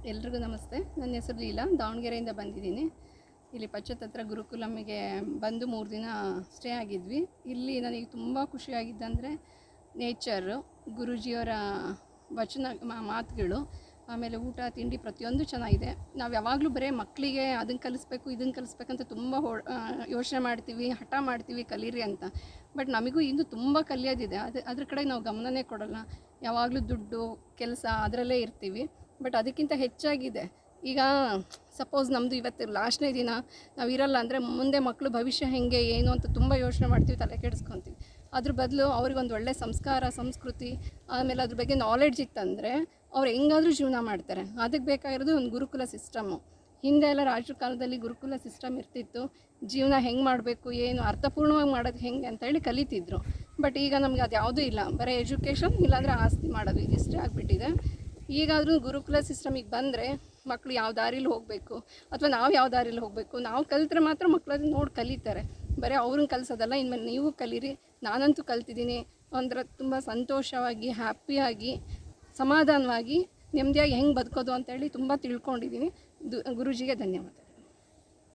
ಎಲ್ರಿಗೂ ನಮಸ್ತೆ. ನನ್ನ ಹೆಸರು ಲೀಲಾ, ದಾವಣಗೆರೆಯಿಂದ ಬಂದಿದ್ದೀನಿ. ಇಲ್ಲಿ ಪಚ್ಚತಂತ್ರ ಗುರುಕುಲಮ್ಮಿಗೆ ಬಂದು 3 ದಿನ ಸ್ಟೇ ಆಗಿದ್ವಿ. ಇಲ್ಲಿ ನನಗೆ ತುಂಬ ಖುಷಿಯಾಗಿದ್ದಂದರೆ ನೇಚರು, ಗುರೂಜಿಯವರ ವಚನ ಮಾತುಗಳು, ಆಮೇಲೆ ಊಟ ತಿಂಡಿ ಪ್ರತಿಯೊಂದು ಚೆನ್ನಾಗಿದೆ. ನಾವು ಯಾವಾಗಲೂ ಬರೀ ಮಕ್ಕಳಿಗೆ ಅದನ್ನು ಕಲಿಸ್ಬೇಕು ಇದನ್ನು ಕಲಿಸ್ಬೇಕಂತ ತುಂಬ ಯೋಚನೆ ಮಾಡ್ತೀವಿ, ಹಠ ಮಾಡ್ತೀವಿ ಕಲೀರಿ ಅಂತ. ಬಟ್ ನಮಗೂ ಇನ್ನೂ ತುಂಬ ಕಲಿಯೋದಿದೆ. ಅದ್ರ ಕಡೆ ನಾವು ಗಮನನೇ ಕೊಡೋಲ್ಲ. ಯಾವಾಗಲೂ ದುಡ್ಡು ಕೆಲಸ ಅದರಲ್ಲೇ ಇರ್ತೀವಿ. ಬಟ್ ಅದಕ್ಕಿಂತ ಹೆಚ್ಚಾಗಿದೆ. ಈಗ ಸಪೋಸ್ ನಮ್ಮದು ಇವತ್ತು ಲಾಸ್ಟ್ನೇ ದಿನ ನಾವು ಇರಲ್ಲ ಅಂದರೆ ಮುಂದೆ ಮಕ್ಕಳು ಭವಿಷ್ಯ ಹೇಗೆ ಏನು ಅಂತ ತುಂಬ ಯೋಚನೆ ಮಾಡ್ತೀವಿ, ತಲೆ ಕೆಡಿಸ್ಕೊತೀವಿ. ಅದ್ರ ಬದಲು ಅವ್ರಿಗೊಂದು ಒಳ್ಳೆ ಸಂಸ್ಕಾರ, ಸಂಸ್ಕೃತಿ, ಆಮೇಲೆ ಅದ್ರ ಬಗ್ಗೆ ನಾಲೆಡ್ಜ್ ಇತ್ತಂದರೆ ಅವ್ರು ಹೆಂಗಾದರೂ ಜೀವನ ಮಾಡ್ತಾರೆ. ಅದಕ್ಕೆ ಬೇಕಾಗಿರೋದು ಒಂದು ಗುರುಕುಲ ಸಿಸ್ಟಮ್ಮು. ಹಿಂದೆ ಎಲ್ಲ ರಾಜರ ಕಾಲದಲ್ಲಿ ಗುರುಕುಲ ಸಿಸ್ಟಮ್ ಇರ್ತಿತ್ತು. ಜೀವನ ಹೆಂಗೆ ಮಾಡಬೇಕು, ಏನು ಅರ್ಥಪೂರ್ಣವಾಗಿ ಮಾಡೋದು ಹೆಂಗೆ ಅಂತೇಳಿ ಕಲಿತಿದ್ರು. ಬಟ್ ಈಗ ನಮಗೆ ಅದು ಯಾವುದೂ ಇಲ್ಲ. ಬರೀ ಎಜುಕೇಷನ್, ಇಲ್ಲಾಂದರೆ ಆಸ್ತಿ ಮಾಡೋದು, ಇದಿಷ್ಟೇ ಆಗಿಬಿಟ್ಟಿದೆ. ಈಗಾದರೂ ಗುರುಕುಲ ಸಿಸ್ಟಮಿಗೆ ಬಂದರೆ ಮಕ್ಕಳು ಯಾವ ದಾರಿಲಿ ಹೋಗಬೇಕು ಅಥವಾ ನಾವು ಯಾವ ದಾರಿಲಿ ಹೋಗಬೇಕು, ನಾವು ಕಲಿತ್ರೆ ಮಾತ್ರ ಮಕ್ಕಳು ಅದನ್ನ ನೋಡಿ ಕಲಿತಾರೆ. ಬರೀ ಅವ್ರನ್ನ ಕಲಿಸೋದಲ್ಲ. ಇನ್ಮೇಲೆ ನೀವು ಕಲೀರಿ. ನಾನಂತೂ ಕಲ್ತಿದ್ದೀನಿ. ಅಂದರೆ ತುಂಬ ಸಂತೋಷವಾಗಿ, ಹ್ಯಾಪಿಯಾಗಿ, ಸಮಾಧಾನವಾಗಿ, ನೆಮ್ಮದಿಯಾಗಿ ಹೆಂಗೆ ಬದುಕೋದು ಅಂತೇಳಿ ತುಂಬ ತಿಳ್ಕೊಂಡಿದ್ದೀನಿ. ಗುರೂಜಿಗೆ ಧನ್ಯವಾದ.